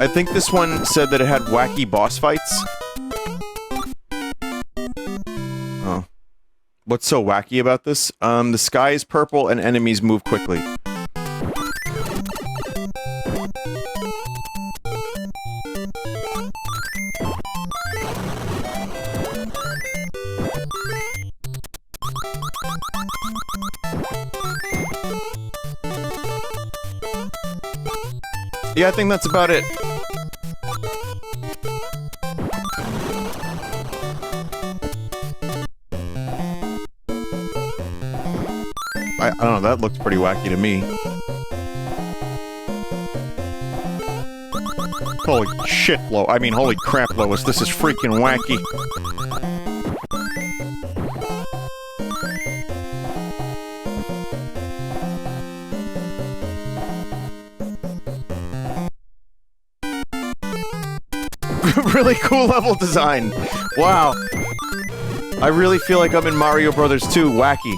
I think this one said that it had wacky boss fights. Oh. What's so wacky about this? The sky is purple and enemies move quickly. Yeah, I think that's about it. I don't know, that looked pretty wacky to me. Holy shit, I mean, holy crap, Lois, this is freaking wacky. Really cool level design. Wow. I really feel like I'm in Mario Brothers 2, wacky.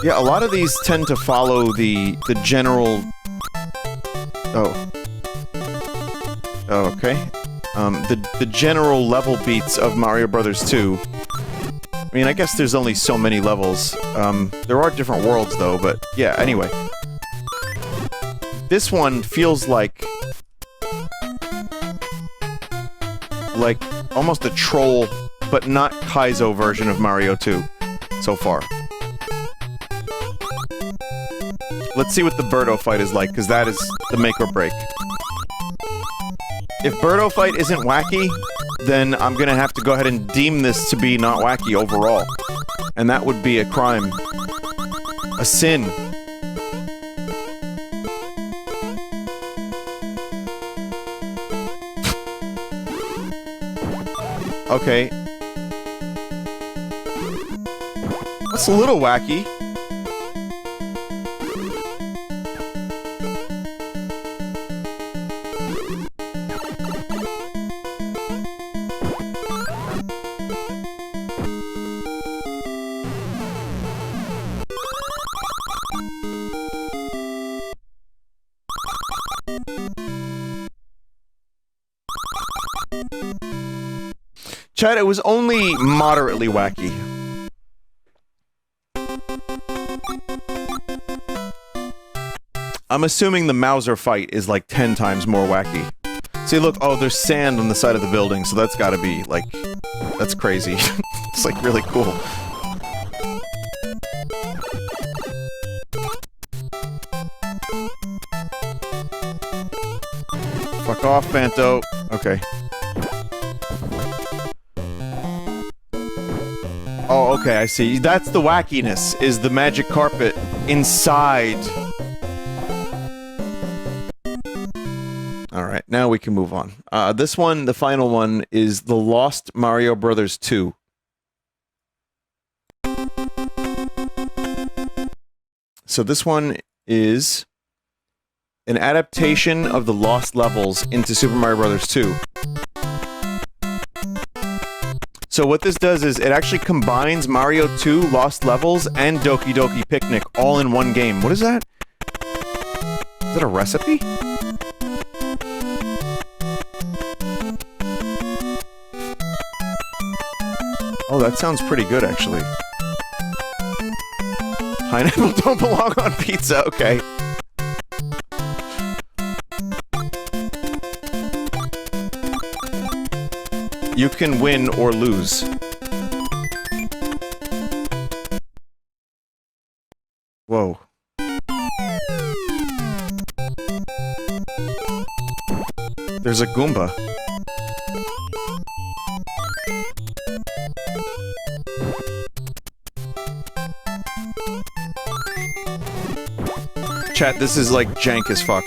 Yeah, a lot of these tend to follow the general... Oh. Oh, okay. The general level beats of Mario Brothers 2. I mean, I guess there's only so many levels. There are different worlds, though, but yeah, anyway. This one feels like almost a troll, but not Kaizo version of Mario 2, so far. Let's see what the Birdo fight is like, because that is the make or break. If Birdo fight isn't wacky, then I'm gonna have to go ahead and deem this to be not wacky overall. And that would be a crime. A sin. Okay. That's a little wacky. Chad, it was only moderately wacky. I'm assuming the Mauser fight is like 10 times more wacky. See, look, oh, there's sand on the side of the building, so that's gotta be, like, that's crazy. It's, like, really cool. Fuck off, Fanto. Okay. Oh, okay, I see. That's the wackiness, is the magic carpet inside. Alright, now we can move on. This one, the final one, is The Lost Mario Brothers 2. So this one is an adaptation of the lost levels into Super Mario Brothers 2. So what this does is it actually combines Mario 2 Lost Levels and Doki Doki Picnic all in one game. What is that? Is that a recipe? Oh, that sounds pretty good, actually. Pineapple don't belong on pizza, okay. You can win or lose. Whoa. There's a Goomba. Chat, this is like jank as fuck.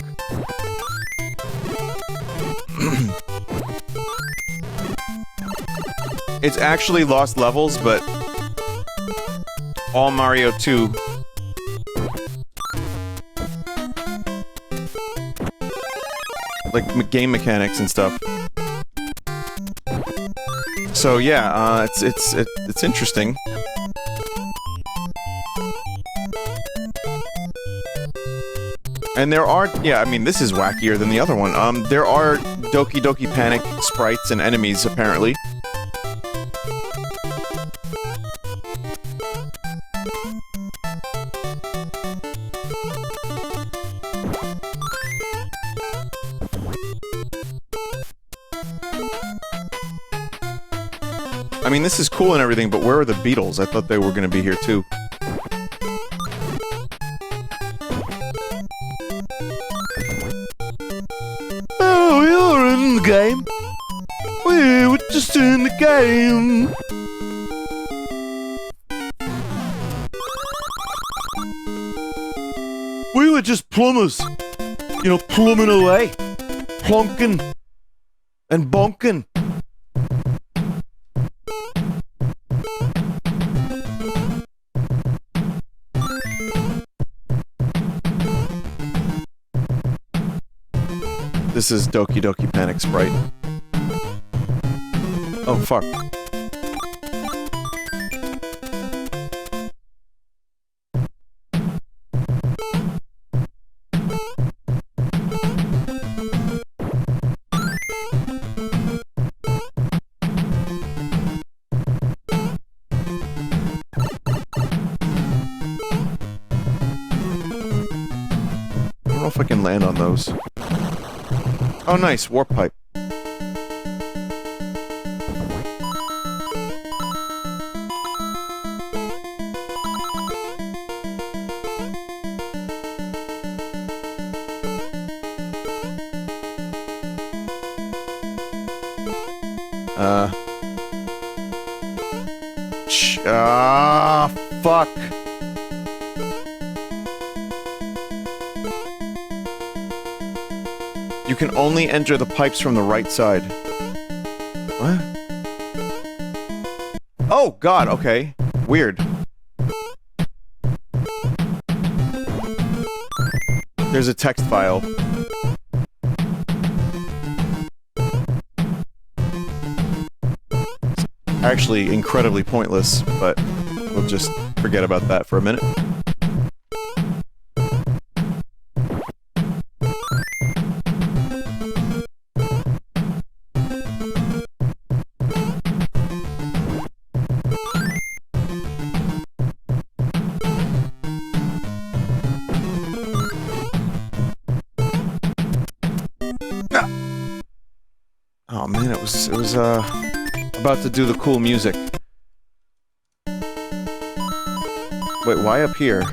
It's actually lost levels, but all Mario 2 like game mechanics and stuff. So yeah, it's interesting. And there are, yeah, I mean, this is wackier than the other one. There are Doki Doki Panic sprites and enemies, apparently. I mean, this is cool and everything, but where are the Beatles? I thought they were going to be here, too. Oh, you're in the game. We were just in the game. We were just plumbers. You know, plumbing away. Plonking. And bonking. This is Doki Doki Panic Sprite. Oh, fuck. I don't know if I can land on those. Oh, nice. Warp pipe. Fuck. You can only enter the pipes from the right side. What? Oh, God, okay. Weird. There's a text file. It's actually incredibly pointless, but we'll just forget about that for a minute. Oh man, it was about to do the cool music. Wait, why up here?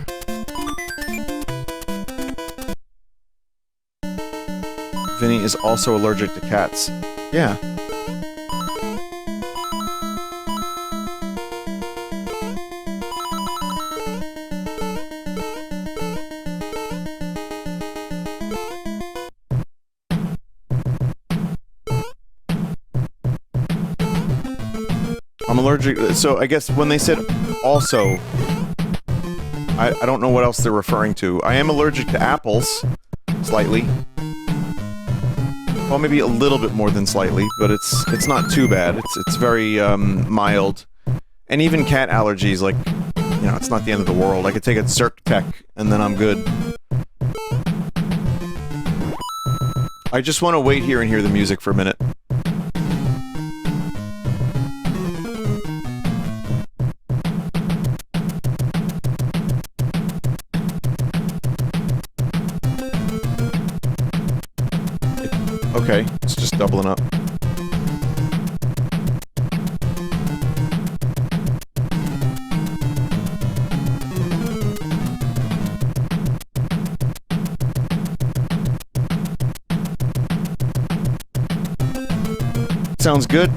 Vinny is also allergic to cats. Yeah. I'm allergic, so I guess when they said also, I don't know what else they're referring to. I am allergic to apples, slightly. Well, maybe a little bit more than slightly, but it's not too bad. It's very mild. And even cat allergies, like, you know, it's not the end of the world. I could take a Zyrtec and then I'm good. I just want to wait here and hear the music for a minute. Okay, it's just doubling up. Sounds good.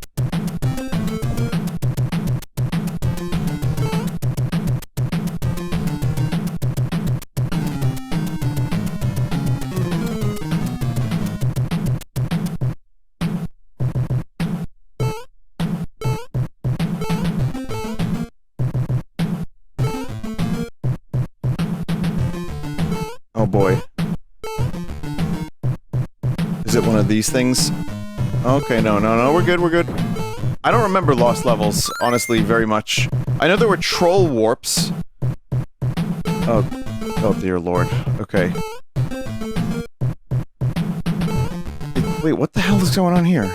boy. Is it one of these things? Okay, no, we're good, we're good. I don't remember Lost Levels, honestly, very much. I know there were troll warps. Oh dear lord. Okay. Wait, what the hell is going on here?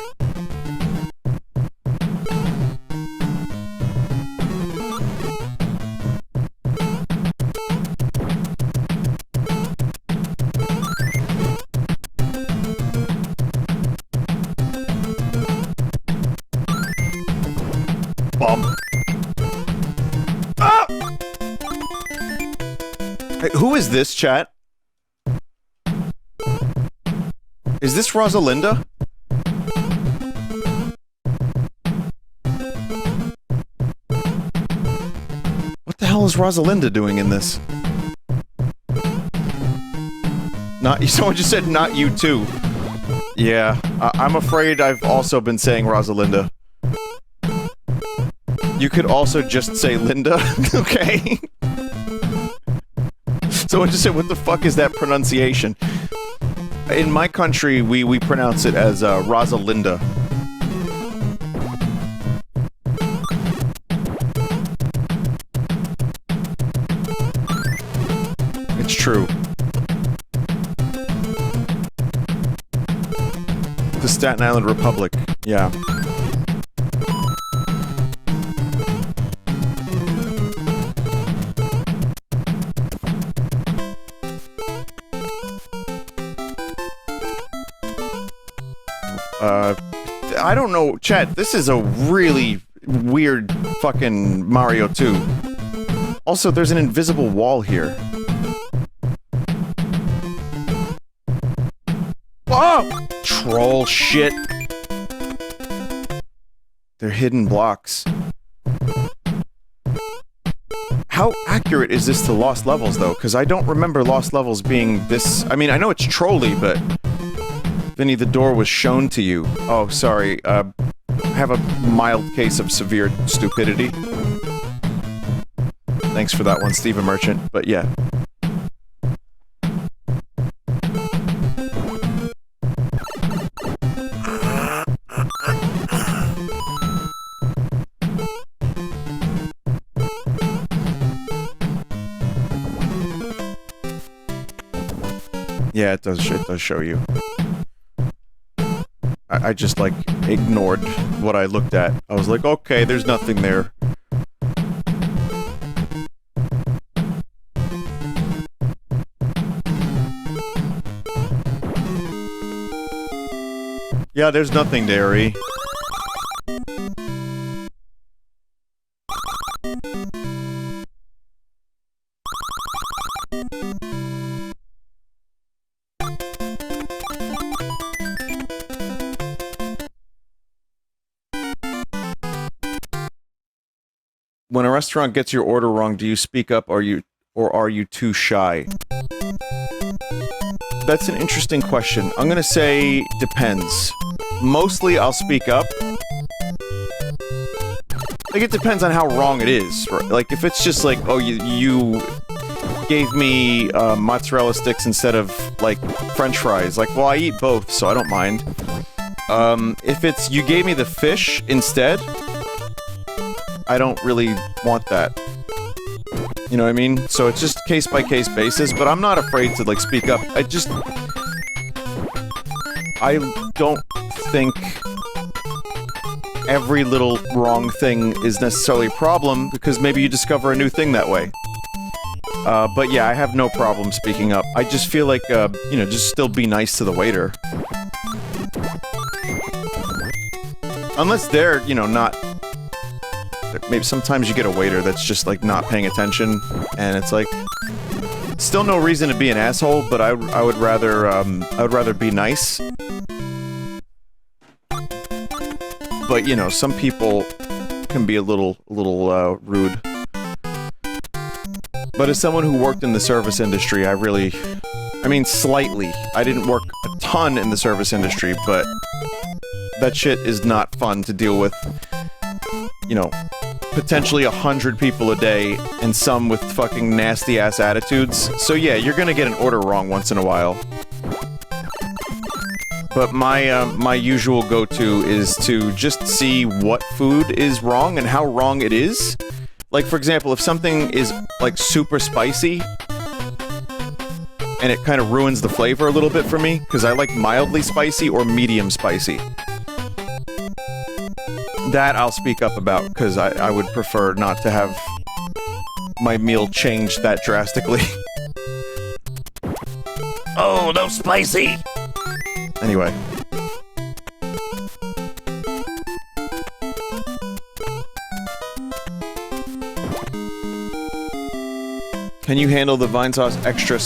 Ah! Hey, who is this, chat? Is this Rosalinda? What the hell is Rosalinda doing in this? Someone just said not you too. Yeah, I'm afraid I've also been saying Rosalinda. You could also just say Linda, okay? Someone just said, what the fuck is that pronunciation? In my country, we pronounce it as Rosalinda. It's true. The Staten Island Republic, yeah. I don't know, chat, this is a really weird fucking Mario 2. Also, there's an invisible wall here. Oh! Troll shit. They're hidden blocks. How accurate is this to Lost Levels, though? Because I don't remember Lost Levels being this... I mean, I know it's trolly, but... Vinny, the door was shown to you. Oh, sorry. I have a mild case of severe stupidity. Thanks for that one, Stephen Merchant. But yeah. Yeah, it does show you. I just, like, ignored what I looked at. I was like, okay, there's nothing there. Yeah, there's nothing there, E. When a restaurant gets your order wrong, do you speak up, or are you too shy? That's an interesting question. I'm gonna say depends. Mostly I'll speak up. Like, it depends on how wrong it is. Right? Like, if it's just like, oh, you gave me mozzarella sticks instead of, like, french fries. Like, well, I eat both, so I don't mind. If it's, you gave me the fish instead, I don't really want that. You know what I mean? So it's just case-by-case basis, but I'm not afraid to, like, speak up. I don't think every little wrong thing is necessarily a problem, because maybe you discover a new thing that way. But yeah, I have no problem speaking up. I just feel like, you know, just still be nice to the waiter. Unless they're, you know, not... Maybe sometimes you get a waiter that's just, like, not paying attention, and it's like... Still no reason to be an asshole, but I would rather be nice. But, you know, some people can be a little rude. But as someone who worked in the service industry, I mean, slightly. I didn't work a ton in the service industry, but that shit is not fun to deal with, you know, potentially 100 people a day, and some with fucking nasty-ass attitudes. So yeah, you're gonna get an order wrong once in a while. But my usual go-to is to just see what food is wrong and how wrong it is. Like, for example, if something is, like, super spicy, and it kind of ruins the flavor a little bit for me, because I like mildly spicy or medium spicy. That I'll speak up about, because I would prefer not to have my meal changed that drastically. Oh, no spicy! Anyway. Can you handle the vine sauce extra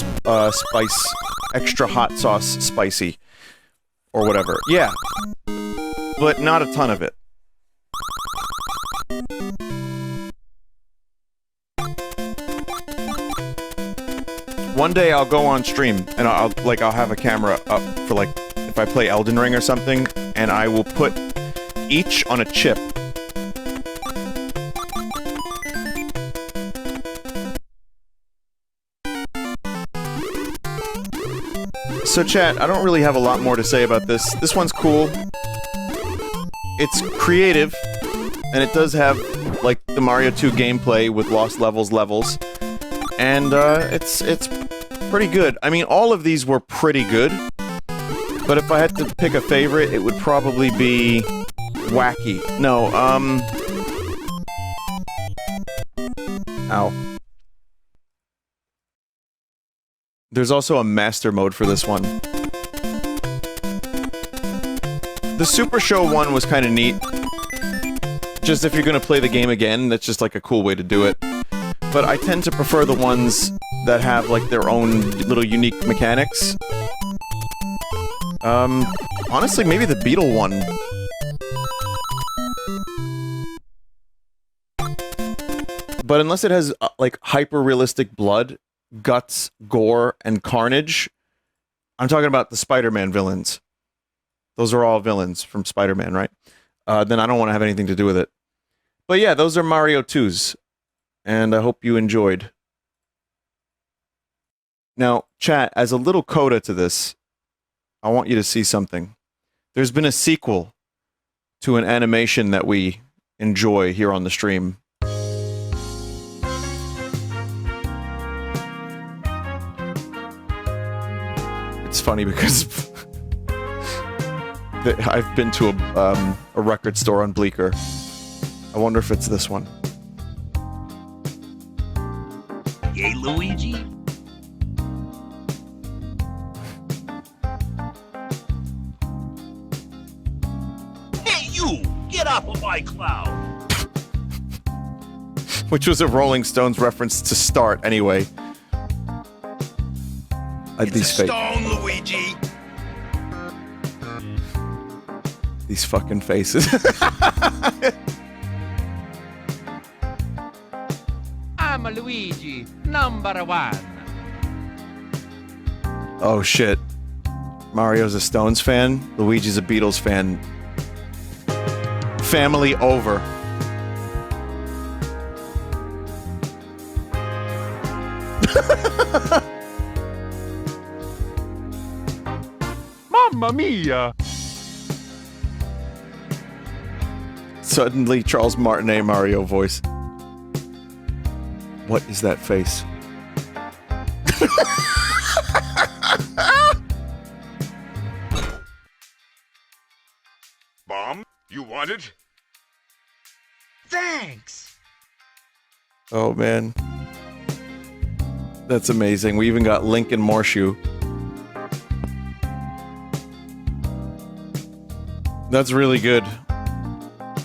extra hot sauce spicy? Or whatever. Yeah. But not a ton of it. One day I'll go on stream and I'll have a camera up for, like, if I play Elden Ring or something, and I will put each on a chip. So chat, I don't really have a lot more to say about this. This one's cool. It's creative, and it does have, like, the Mario 2 gameplay with lost levels, and it's pretty good. I mean, all of these were pretty good, but if I had to pick a favorite, it would probably be Wacky. No, ow. There's also a master mode for this one. The Super Show one was kind of neat. Just if you're gonna play the game again, that's just like a cool way to do it. But I tend to prefer the ones that have like their own little unique mechanics. Honestly, maybe the Beetle one. But unless it has, like, hyper-realistic blood, guts, gore, and carnage, I'm talking about the Spider-Man villains. Those are all villains from Spider-Man, right? Then I don't want to have anything to do with it. But yeah, those are Mario 2s. And I hope you enjoyed. Now, chat, as a little coda to this, I want you to see something. There's been a sequel to an animation that we enjoy here on the stream. It's funny because I've been to a record store on Bleecker. I wonder if it's this one. Yay, Luigi? Hey, you! Get off of my cloud! Which was a Rolling Stones reference to Start, anyway. It's a stone, Luigi! These fucking faces. I'm Luigi, number one. Oh shit. Mario's a Stones fan, Luigi's a Beatles fan. Family over. Mamma mia! Suddenly, Charles Martinet Mario voice. What is that face? Bomb? You want it? Thanks! Oh man. That's amazing. We even got Link and Morshu. That's really good.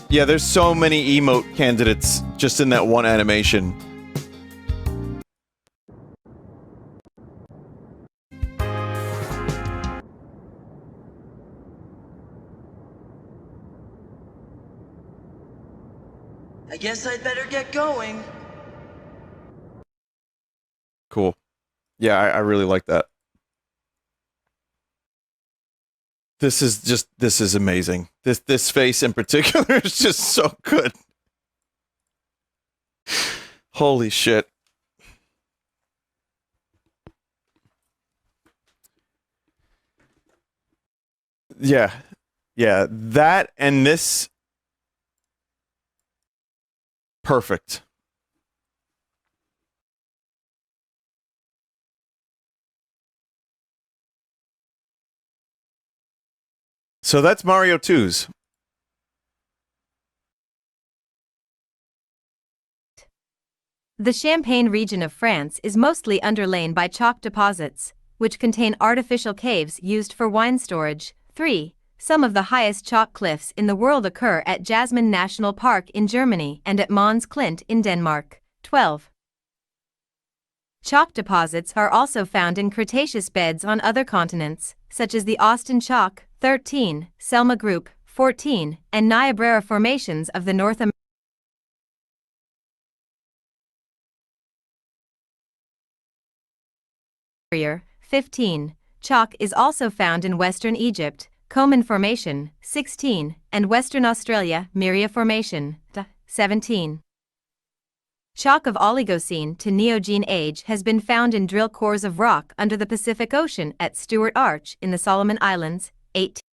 Yeah, there's so many emote candidates just in that one animation. I guess I'd better get going. Cool. Yeah, I really like that. This is amazing. This face in particular is just so good. Holy shit. Yeah. Yeah. That and this. Perfect. So that's Mario 2's. The Champagne region of France is mostly underlain by chalk deposits, which contain artificial caves used for wine storage. 3. Some of the highest chalk cliffs in the world occur at Jasmine National Park in Germany and at Mons Klint in Denmark. 12. Chalk deposits are also found in Cretaceous beds on other continents, such as the Austin Chalk, 13, Selma Group, 14, and Niobrara formations of the North America. 15. Chalk is also found in Western Egypt, Coman Formation, 16, and Western Australia, Miria Formation, 17. Chalk of Oligocene to Neogene age has been found in drill cores of rock under the Pacific Ocean at Stewart Arch in the Solomon Islands, 18.